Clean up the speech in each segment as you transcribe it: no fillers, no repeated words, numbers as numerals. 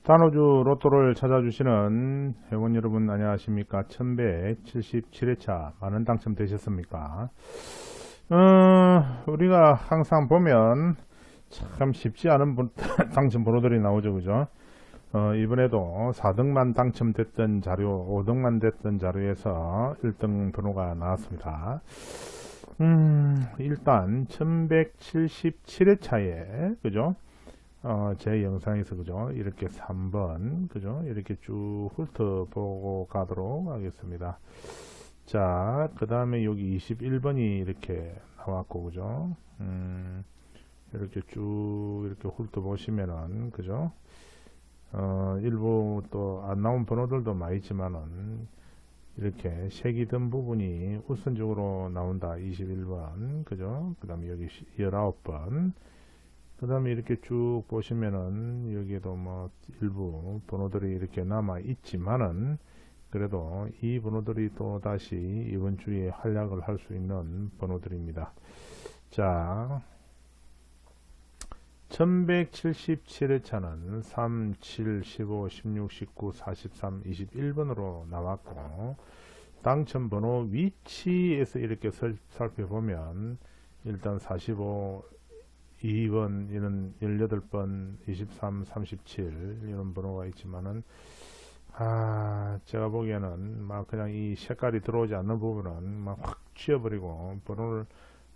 단호주 로또를 찾아주시는 회원 여러분 안녕하십니까. 1177회차 많은 당첨되셨습니까? 우리가 항상 보면 참 쉽지 않은 당첨 번호들이 나오죠, 그죠? 이번에도 4등만 당첨됐던 자료, 5등만 됐던 자료에서 1등 번호가 나왔습니다. 일단 1177회차에 그죠? 제 영상에서 그죠? 이렇게 3번 그죠? 이렇게 쭉 훑어보고 가도록 하겠습니다. 자, 그 다음에 여기 21번이 이렇게 나왔고 그죠? 이렇게 쭉 이렇게 훑어보시면은 그죠? 일부 또 안 나온 번호들도 많이 있지만은 이렇게 색이 든 부분이 우선적으로 나온다. 21번 그죠? 그 다음에 여기 19번 그 다음에 이렇게 쭉 보시면은 여기에도 뭐 일부 번호들이 이렇게 남아 있지만은 그래도 이 번호들이 또 다시 이번 주에 활약을 할 수 있는 번호들입니다. 자, 1177회차는 3, 7, 15, 16, 19, 43, 21번으로 나왔고 당첨번호 위치에서 이렇게 살펴보면 일단 45 2번, 이런 18번, 23, 37 이런 번호가 있지만은 제가 보기에는 막 그냥 이 색깔이 들어오지 않는 부분은 막 확 쥐어버리고 번호를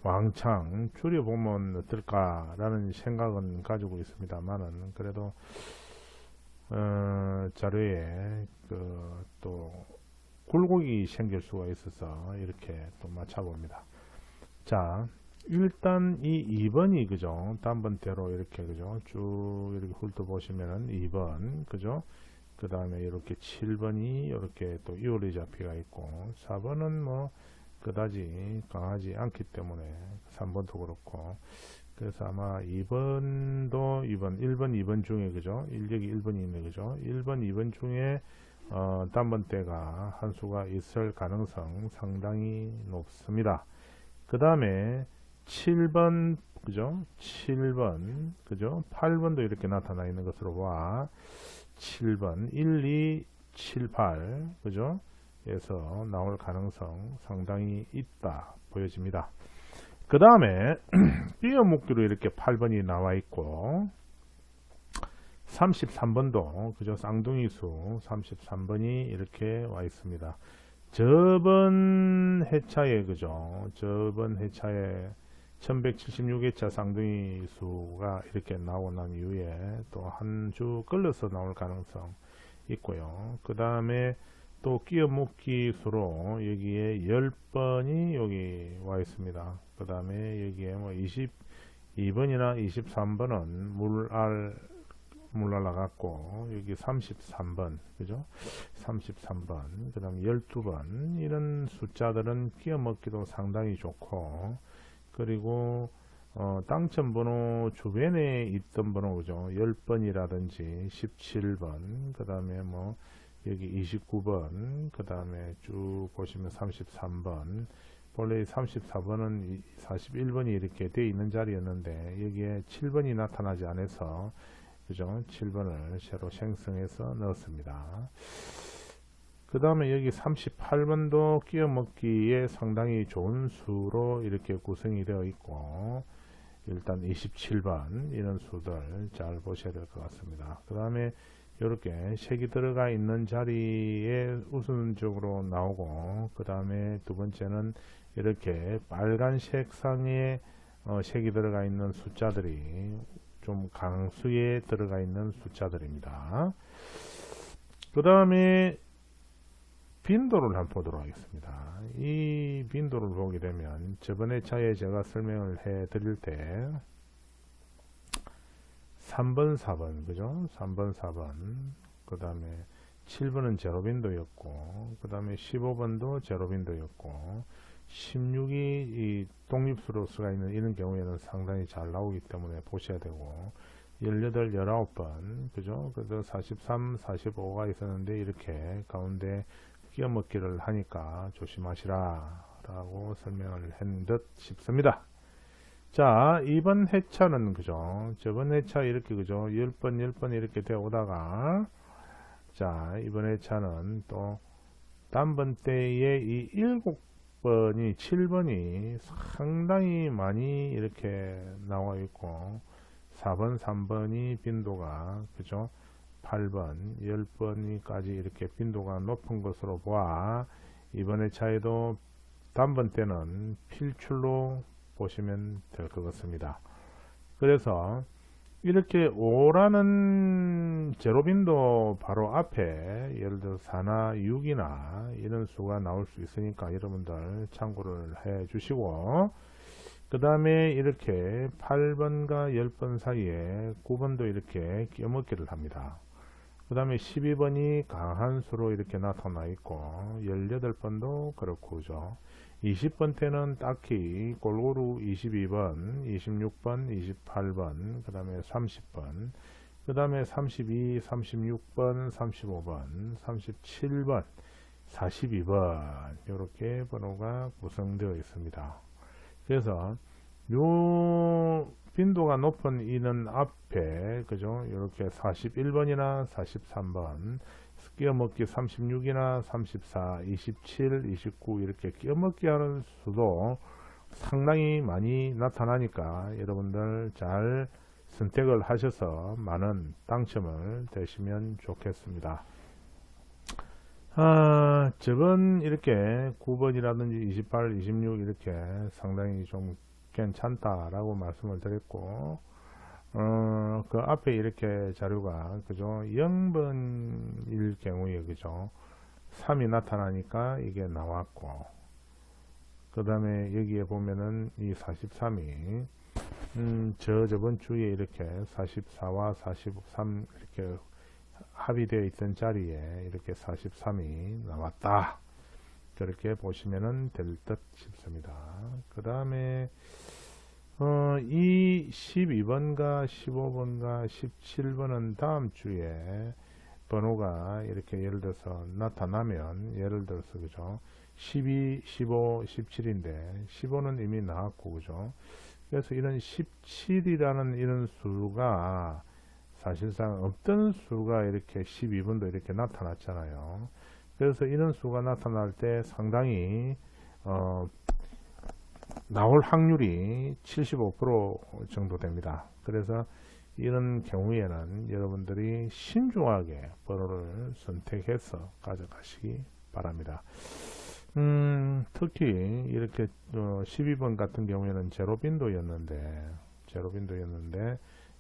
왕창 줄여보면 어떨까라는 생각은 가지고 있습니다만은 그래도 자료에 그 또 굴곡이 생길 수가 있어서 이렇게 또 맞춰봅니다. 자, 일단 이 2번이 그죠? 단번대로 이렇게 그죠? 쭉 이렇게 훑어보시면은 2번 그죠? 그 다음에 이렇게 7번이 이렇게 또 이올이 잡히가 있고 4번은 뭐 그다지 강하지 않기 때문에 3번도 그렇고 그래서 아마 2번도 2번 1번 2번 중에 그죠? 여기 1번이 있네 그죠? 1번 2번 중에 단번대가 한 수가 있을 가능성 상당히 높습니다. 그 다음에 7번 그죠? 7번 그죠? 8번도 이렇게 나타나 있는 것으로 봐. 7번 1, 2, 7, 8 그죠? 에서 나올 가능성 상당히 있다 보여집니다. 그 다음에 띄어 묶기로 이렇게 8번이 나와 있고 33번도 그죠? 쌍둥이 수 33번이 이렇게 와 있습니다. 저번 회차에 그죠? 저번 회차에 1176회차 쌍둥이 수가 이렇게 나오고 난 이후에 또 한 주 끌려서 나올 가능성 있고요. 그 다음에 또 끼어 묶기 수로 여기에 10번이 여기 와 있습니다. 그 다음에 여기에 뭐 22번이나 23번은 물 날라갔고 여기 33번 그죠? 33번 그 다음에 12번 이런 숫자들은 끼어 먹기도 상당히 좋고 그리고 당첨번호 주변에 있던 번호 그죠? 10번이라든지 17번 그 다음에 뭐 여기 29번 그 다음에 쭉 보시면 33번 원래 34번은 41번이 이렇게 되어 있는 자리였는데 여기에 7번이 나타나지 않아서 그죠? 7번을 새로 생성해서 넣었습니다. 그 다음에 여기 38번도 끼워 먹기에 상당히 좋은 수로 이렇게 구성이 되어 있고 일단 27번 이런 수들 잘 보셔야 될 것 같습니다. 그 다음에 이렇게 색이 들어가 있는 자리에 우선적으로 나오고 그 다음에 두 번째는 이렇게 빨간색 상에 색이 들어가 있는 숫자들이 좀 강수에 들어가 있는 숫자들입니다. 그 다음에 빈도를 한번 보도록 하겠습니다. 이 빈도를 보게 되면 저번에 차에 제가 설명을 해 드릴 때 3번 4번 그죠? 3번 4번 그 다음에 7번은 제로 빈도였고 그 다음에 15번도 제로 빈도였고 16이 이 독립수로 수가 있는 이런 경우에는 상당히 잘 나오기 때문에 보셔야 되고 18, 19번 그죠? 그래서 43, 45가 있었는데 이렇게 가운데 끼어 먹기를 하니까 조심하시라 라고 설명을 했는 듯 싶습니다. 자, 이번 회차는 그죠? 저번 회차 이렇게 그죠? 10번, 10번 이렇게 되어 오다가 자, 이번 회차는 또 단번대에 이 7번이 7번이 상당히 많이 이렇게 나와 있고 4번, 3번이 빈도가 그죠? 8번, 10번이까지 이렇게 빈도가 높은 것으로 보아 이번 회차에도 단번대는 필출로 보시면 될 것 같습니다. 그래서 이렇게 5라는 제로빈도 바로 앞에 예를 들어 4나 6이나 이런 수가 나올 수 있으니까 여러분들 참고를 해 주시고 그 다음에 이렇게 8번과 10번 사이에 9번도 이렇게 끼어먹기를 합니다. 그 다음에 12번이 강한 수로 이렇게 나타나 있고 18번도 그렇고 그죠. 20번 때는 딱히 골고루 22번, 26번, 28번, 그 다음에 30번, 그 다음에 32, 36번, 35번, 37번, 42번 이렇게 번호가 구성되어 있습니다. 그래서 요 빈도가 높은 이는 앞에 그죠? 이렇게 41번이나 43번 끼어먹기 36이나 34, 27, 29 이렇게 끼어먹기 하는 수도 상당히 많이 나타나니까 여러분들 잘 선택을 하셔서 많은 당첨을 되시면 좋겠습니다. 저번 이렇게 9번이라든지 28, 26 이렇게 상당히 좀 괜찮다라고 말씀을 드렸고 그 앞에 이렇게 자료가 그죠 0번일 경우에 그죠 3이 나타나니까 이게 나왔고 그 다음에 여기에 보면은 이 43이 저번 주에 이렇게 44와 43 이렇게 합의되어 있던 자리에 이렇게 43이 나왔다 그렇게 보시면은 될 듯 싶습니다. 그 다음에 이 12번과 15번과 17번은 다음 주에 번호가 이렇게 예를 들어서 나타나면 예를 들어서 그죠 12, 15, 17인데 15는 이미 나왔고 그죠 그래서 이런 17이라는 이런 수가 사실상 없던 수가 이렇게 12번도 이렇게 나타났잖아요. 그래서 이런 수가 나타날 때 상당히 나올 확률이 75% 정도 됩니다. 그래서 이런 경우에는 여러분들이 신중하게 번호를 선택해서 가져가시기 바랍니다. 특히 이렇게 12번 같은 경우에는 제로빈도였는데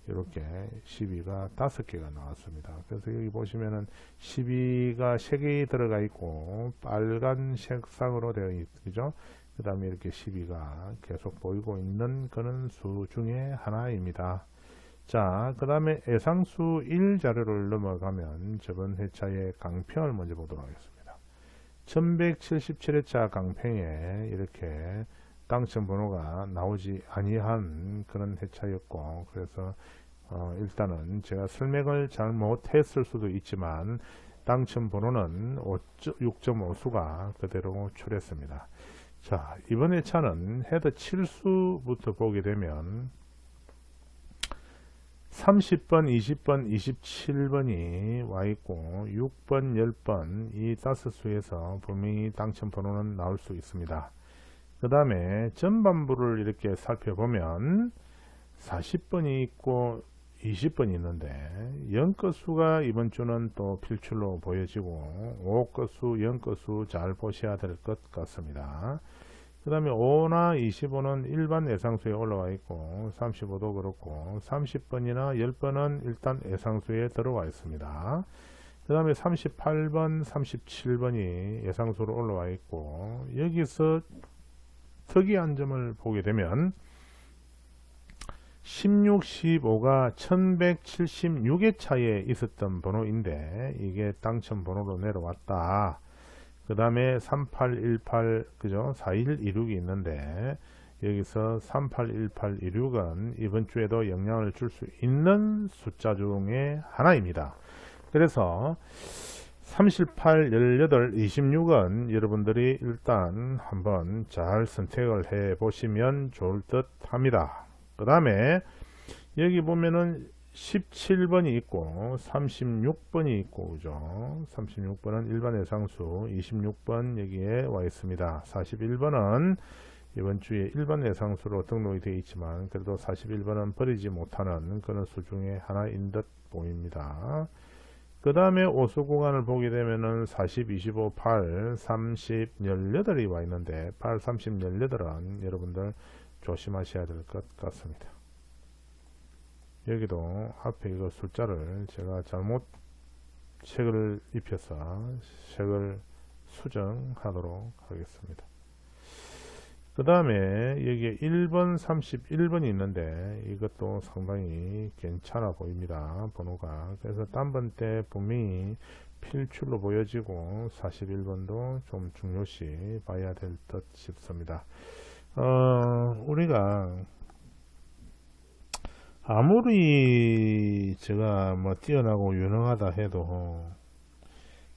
이렇게 12가 5개가 나왔습니다. 그래서 여기 보시면은 12가 3개 들어가 있고 빨간 색상으로 되어 있죠. 그 다음에 이렇게 12가 계속 보이고 있는 그런 수 중에 하나입니다. 자, 그 다음에 예상수 1 자료를 넘어가면 저번 회차의 강평을 먼저 보도록 하겠습니다. 1177회차 강평에 이렇게 당첨 번호가 나오지 아니한 그런 회차였고 그래서 일단은 제가 설명을 잘못했을 수도 있지만 당첨 번호는 6.5수가 그대로 출했습니다. 자, 이번 회차는 헤더 7수부터 보게 되면 30번, 20번, 27번이 와 있고 6번, 10번 이 5수에서 분명히 당첨 번호는 나올 수 있습니다. 그 다음에 전반부를 이렇게 살펴보면 40번이 있고 20번이 있는데 0건수가 이번 주는 또 필출로 보여지고 5건수, 0건수 잘 보셔야 될 것 같습니다. 그 다음에 5나 25는 일반 예상수에 올라와 있고 35도 그렇고 30번이나 10번은 일단 예상수에 들어와 있습니다. 그 다음에 38번, 37번이 예상수로 올라와 있고 여기서 특이한 점을 보게 되면 16, 15가 1176의 차에 있었던 번호인데 이게 당첨 번호로 내려왔다. 그 다음에 3818 그죠 4126이 있는데 여기서 381826은 이번 주에도 영향을 줄 수 있는 숫자 중에 하나입니다. 그래서 38, 18, 26은 여러분들이 일단 한번 잘 선택을 해 보시면 좋을 듯 합니다. 그 다음에 여기 보면은 17번이 있고 36번이 있고, 그죠? 36번은 일반 예상수, 26번 여기에 와 있습니다. 41번은 이번 주에 일반 예상수로 등록이 되어 있지만 그래도 41번은 버리지 못하는 그런 수 중에 하나인 듯 보입니다. 그 다음에 오수 구간을 보게 되면은 40, 25, 8, 30, 18이 와 있는데 8, 30, 18은 여러분들 조심하셔야 될 것 같습니다. 여기도 앞에 이거 숫자를 제가 잘못 색을 입혀서 색을 수정하도록 하겠습니다. 그 다음에 여기에 1번, 31번이 있는데 이것도 상당히 괜찮아 보입니다. 번호가. 그래서 단번 때 분명히 필출로 보여지고 41번도 좀 중요시 봐야 될 듯 싶습니다. 우리가 아무리 제가 뭐 뛰어나고 유능하다 해도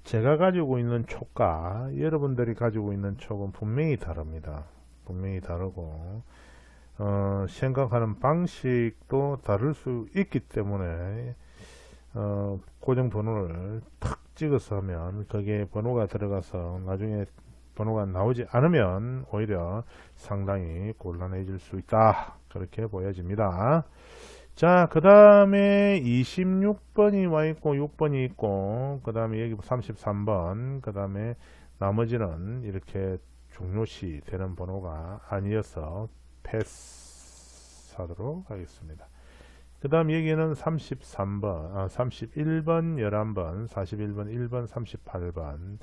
제가 가지고 있는 촉과 여러분들이 가지고 있는 촉은 분명히 다릅니다. 분명히 다르고 생각하는 방식도 다를 수 있기 때문에 고정 번호를 탁 찍어서 하면 거기에 번호가 들어가서 나중에 번호가 나오지 않으면 오히려 상당히 곤란해질 수 있다, 그렇게 보여집니다. 자, 그 다음에 26번이 와 있고 6번이 있고 그 다음에 여기 33번, 그 다음에 나머지는 이렇게 중요시 되는 번호가 아니어서 패스하도록 하겠습니다. 그 다음 여기는 33번, 31번, 11번, 41번, 1번, 38번,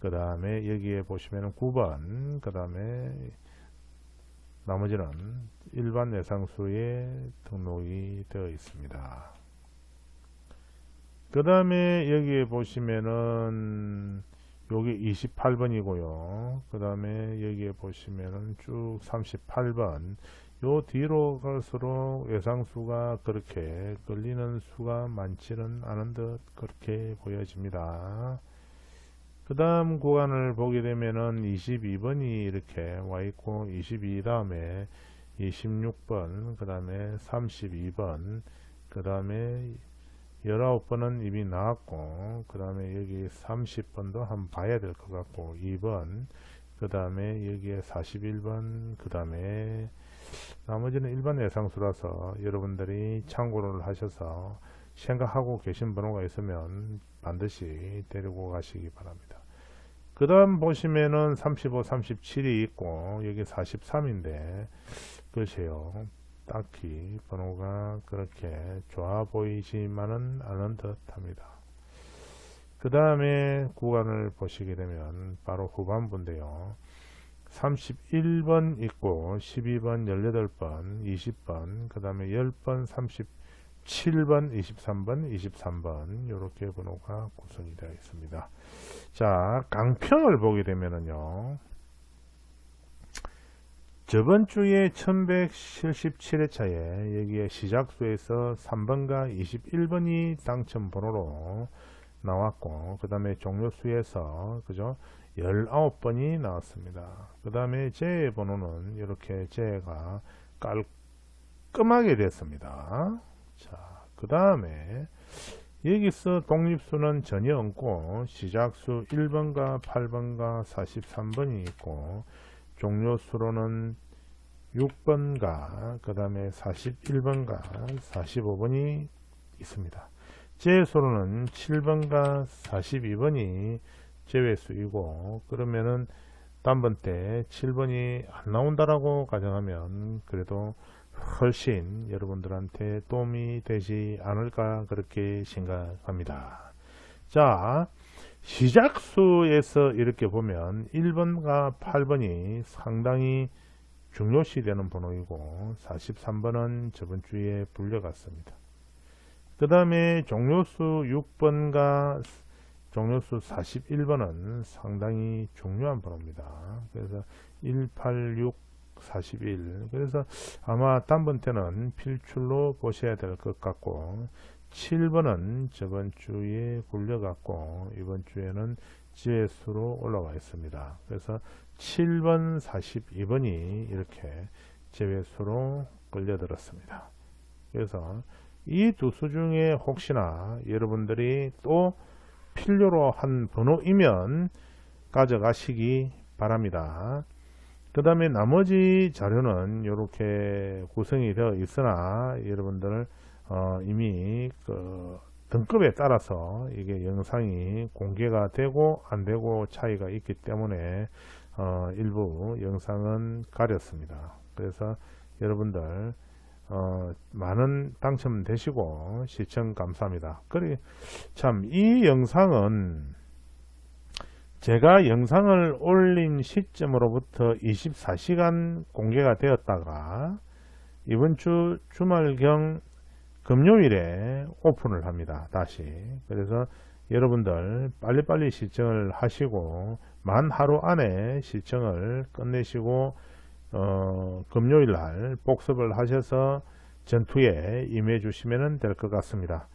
그 다음에 여기에 보시면 9번, 그 다음에 나머지는 일반 예상수에 등록이 되어 있습니다. 그 다음에 여기에 보시면은 여기 28번이고요. 그 다음에 여기에 보시면은 쭉 38번. 요 뒤로 갈수록 예상수가 그렇게 걸리는 수가 많지는 않은 듯 그렇게 보여집니다. 그 다음 구간을 보게 되면은 22번이 이렇게 와 있고 22 다음에 26번, 그 다음에 32번, 그 다음에 19번은 이미 나왔고, 그 다음에 여기 30번도 한번 봐야 될 것 같고, 2번, 그 다음에 여기에 41번, 그 다음에 나머지는 일반 예상수라서 여러분들이 참고를 하셔서 생각하고 계신 번호가 있으면 반드시 데리고 가시기 바랍니다. 그 다음 보시면은 35, 37이 있고 여기 43인데 글쎄요, 딱히 번호가 그렇게 좋아 보이지만은 않은 듯 합니다. 그 다음에 구간을 보시게 되면 바로 후반부인데요. 31번 있고 12번, 18번, 20번, 그 다음에 10번, 37번, 23번, 23번 이렇게 번호가 구성이 되어 있습니다. 자, 강평을 보게 되면은요, 저번 주에 1177회차에 여기에 시작수에서 3번과 21번이 당첨 번호로 나왔고, 그 다음에 종료수에서 그죠 19번이 나왔습니다. 그 다음에 제 번호는 이렇게 제가 깔끔하게 됐습니다. 자, 그 다음에 여기서 독립수는 전혀 없고 시작수 1번과 8번과 43번이 있고 종료수로는 6번과 그 다음에 41번과 45번이 있습니다. 제수로는 7번과 42번이 제외수이고, 그러면은 단번 때 7번이 안 나온다라고 가정하면 그래도 훨씬 여러분들한테 도움이 되지 않을까 그렇게 생각합니다. 자, 시작수에서 이렇게 보면 1번과 8번이 상당히 중요시 되는 번호이고 43번은 저번 주에 불려갔습니다. 그 다음에 종료수 6번과 종료수 41번은 상당히 중요한 번호입니다. 그래서 186, 41. 그래서 아마 단번 때는 필출로 보셔야 될 것 같고, 7번은 저번 주에 굴려갖고 이번 주에는 지회수로 올라와 있습니다. 그래서 7번, 42번이 이렇게 제외수로 끌려들었습니다. 그래서 이 두 수 중에 혹시나 여러분들이 또 필요로 한 번호이면 가져가시기 바랍니다. 그 다음에 나머지 자료는 이렇게 구성이 되어 있으나 여러분들 이미 그 등급에 따라서 이게 영상이 공개가 되고 안 되고 차이가 있기 때문에 일부 영상은 가렸습니다. 그래서 여러분들 많은 당첨되시고 시청 감사합니다. 그래 참 이 영상은 제가 영상을 올린 시점으로부터 24시간 공개가 되었다가 이번 주 주말경 금요일에 오픈을 합니다. 다시. 그래서 여러분들 빨리빨리 시청을 하시고 만 하루 안에 시청을 끝내시고 금요일날 복습을 하셔서 전투에 임해 주시면 될 것 같습니다.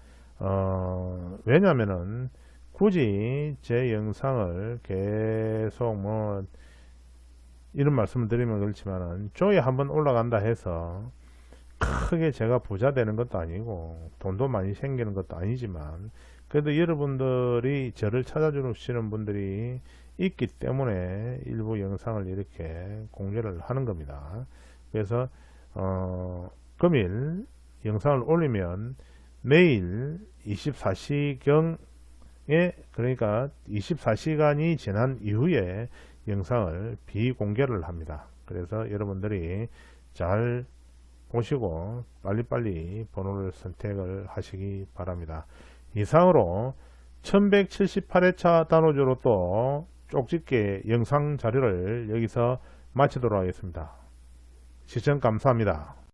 왜냐면은 굳이 제 영상을 계속 이런 말씀을 드리면 그렇지만은 조회 한번 올라간다 해서 크게 제가 부자 되는 것도 아니고 돈도 많이 생기는 것도 아니지만 그래도 여러분들이 저를 찾아주시는 분들이 있기 때문에 일부 영상을 이렇게 공개를 하는 겁니다. 그래서 금일 영상을 올리면 매일 24시경에 그러니까 24시간이 지난 이후에 영상을 비공개를 합니다. 그래서 여러분들이 잘 보시고 빨리빨리 번호를 선택을 하시기 바랍니다. 이상으로 1178회차 단오주로 또 쪽집게 영상 자료를 여기서 마치도록 하겠습니다. 시청 감사합니다.